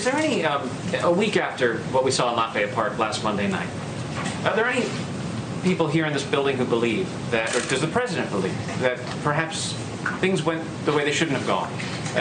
is there any, a week after what we saw in Lafayette Park last Monday night, are there any people here in this building who believe that, or does the president believe that perhaps things went the way they shouldn't have gone?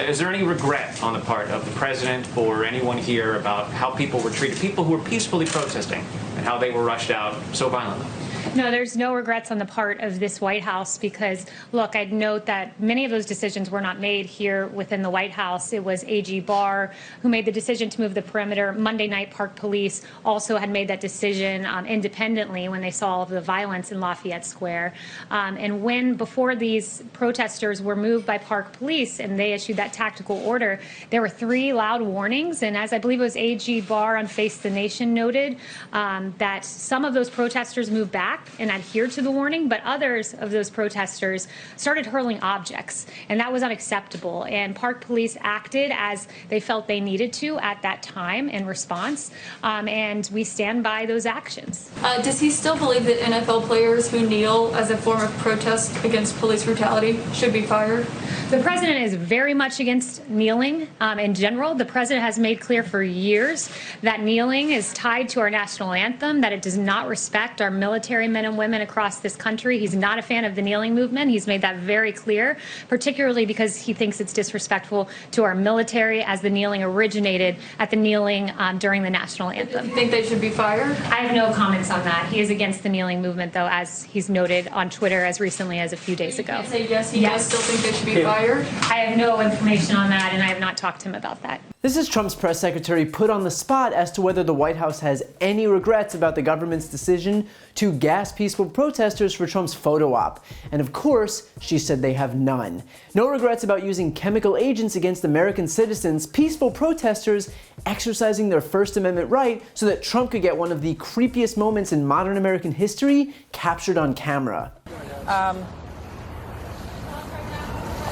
Is there any regret on the part of the president or anyone here about how people were treated, people who were peacefully protesting, and how they were rushed out so violently? No, there's no regrets on the part of this White House because, look, I'd note that many of those decisions were not made here within the White House. It was AG Barr who made the decision to move the perimeter. Monday night, Park Police also had made that decision independently when they saw all of the violence in Lafayette Square. And before these protesters were moved by Park Police and they issued that tactical order, there were 3 loud warnings. And as I believe it was AG Barr on Face the Nation noted, that some of those protesters moved back and adhered to the warning, but others of those protesters started hurling objects, and that was unacceptable. And Park Police acted as they felt they needed to at that time in response, and we stand by those actions. Does he still believe that NFL players who kneel as a form of protest against police brutality should be fired? The president is very much against kneeling in general. The president has made clear for years that kneeling is tied to our national anthem, that it does not respect our military men and women across this country. He's not a fan of the kneeling movement. He's made that very clear, particularly because he thinks it's disrespectful to our military, as the kneeling originated at the kneeling during the national anthem. Do you think they should be fired? I have no comments on that. He is against the kneeling movement, though, as he's noted on Twitter as recently as a few days ago. You can't say yes, he does still think they should be fired? I have no information on that, and I have not talked to him about that. This is Trump's press secretary put on the spot as to whether the White House has any regrets about the government's decision to gas peaceful protesters for Trump's photo op. And of course, she said they have none. No regrets about using chemical agents against American citizens, peaceful protesters exercising their First Amendment right so that Trump could get one of the creepiest moments in modern American history captured on camera.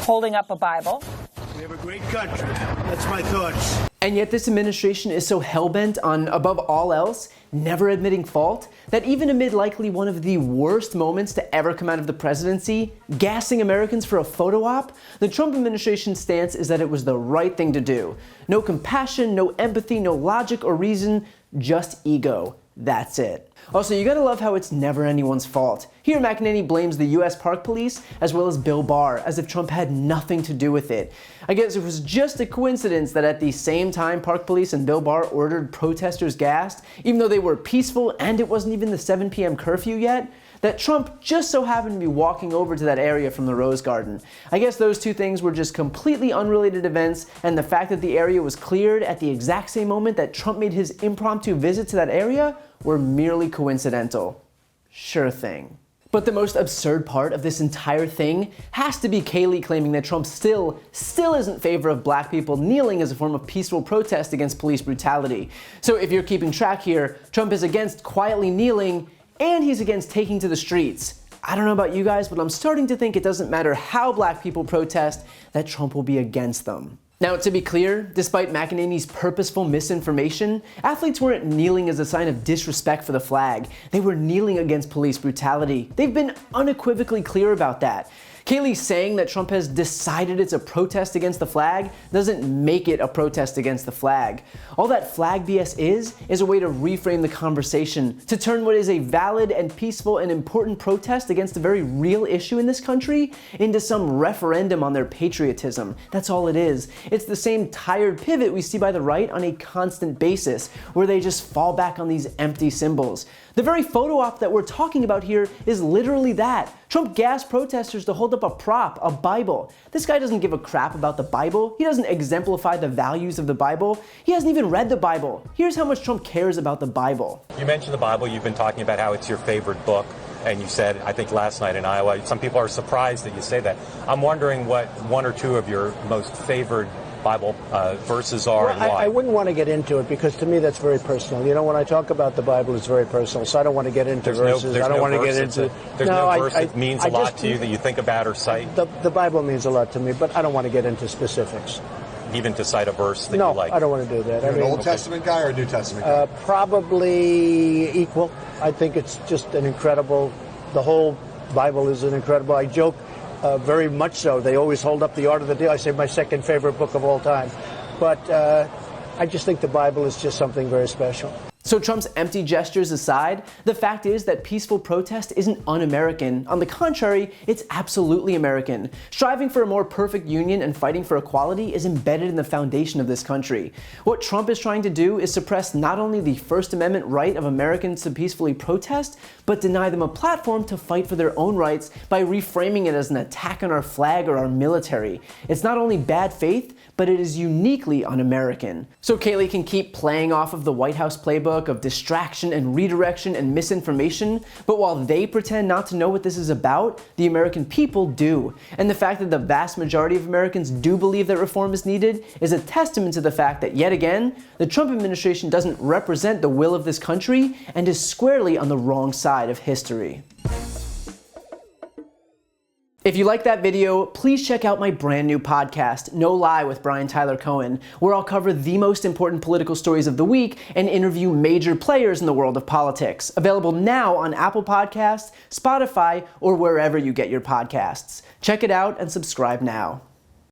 Holding up a Bible. We have a great country. That's my thoughts. And yet this administration is so hell-bent on, above all else, never admitting fault, that even amid likely one of the worst moments to ever come out of the presidency, gassing Americans for a photo op, the Trump administration's stance is that it was the right thing to do. No compassion, no empathy, no logic or reason, just ego. That's it. Also, you gotta love how it's never anyone's fault. Here, McEnany blames the US Park Police as well as Bill Barr, as if Trump had nothing to do with it. I guess it was just a coincidence that at the same time Park Police and Bill Barr ordered protesters gassed, even though they were peaceful and it wasn't even the 7 p.m. curfew yet, that Trump just so happened to be walking over to that area from the Rose Garden. I guess those two things were just completely unrelated events, and the fact that the area was cleared at the exact same moment that Trump made his impromptu visit to that area were merely coincidental. Sure thing. But the most absurd part of this entire thing has to be Kayleigh claiming that Trump still isn't in favor of black people kneeling as a form of peaceful protest against police brutality. So if you're keeping track here, Trump is against quietly kneeling, and he's against taking to the streets. I don't know about you guys, but I'm starting to think it doesn't matter how black people protest, that Trump will be against them. Now, to be clear, despite McEnany's purposeful misinformation, athletes weren't kneeling as a sign of disrespect for the flag. They were kneeling against police brutality. They've been unequivocally clear about that. Kayleigh saying that Trump has decided it's a protest against the flag doesn't make it a protest against the flag. All that flag BS is a way to reframe the conversation, to turn what is a valid and peaceful and important protest against a very real issue in this country into some referendum on their patriotism. That's all it is. It's the same tired pivot we see by the right on a constant basis, where they just fall back on these empty symbols. The very photo op that we're talking about here is literally that. Trump gassed protesters to hold up a prop, a Bible. This guy doesn't give a crap about the Bible. He doesn't exemplify the values of the Bible. He hasn't even read the Bible. Here's how much Trump cares about the Bible. You mentioned the Bible. You've been talking about how it's your favorite book. And you said, I think last night in Iowa, some people are surprised that you say that. I'm wondering what one or two of your most favorite Bible verses are, and why. I wouldn't want to get into it because to me that's very personal. You know, when I talk about the Bible, it's very personal, so I don't want to get into verses. I don't want to get into. There's no verse that means a lot to you that you think about or cite? The Bible means a lot to me, but I don't want to get into specifics. Even to cite a verse that you like? No, I don't want to do that. You're an Old Testament guy or a New Testament guy? Probably equal. I think it's just an incredible, the whole Bible is an incredible, I joke, very much so. They always hold up the Art of the Deal. I say my second favorite book of all time. But I just think the Bible is just something very special. So Trump's empty gestures aside, the fact is that peaceful protest isn't un-American. On the contrary, it's absolutely American. Striving for a more perfect union and fighting for equality is embedded in the foundation of this country. What Trump is trying to do is suppress not only the First Amendment right of Americans to peacefully protest, but deny them a platform to fight for their own rights by reframing it as an attack on our flag or our military. It's not only bad faith, but it is uniquely un-American. So Kayleigh can keep playing off of the White House playbook of distraction and redirection and misinformation, but while they pretend not to know what this is about, the American people do. And the fact that the vast majority of Americans do believe that reform is needed is a testament to the fact that, yet again, the Trump administration doesn't represent the will of this country and is squarely on the wrong side of history. If you like that video, please check out my brand new podcast, No Lie with Brian Tyler Cohen, where I'll cover the most important political stories of the week and interview major players in the world of politics. Available now on Apple Podcasts, Spotify, or wherever you get your podcasts. Check it out and subscribe now.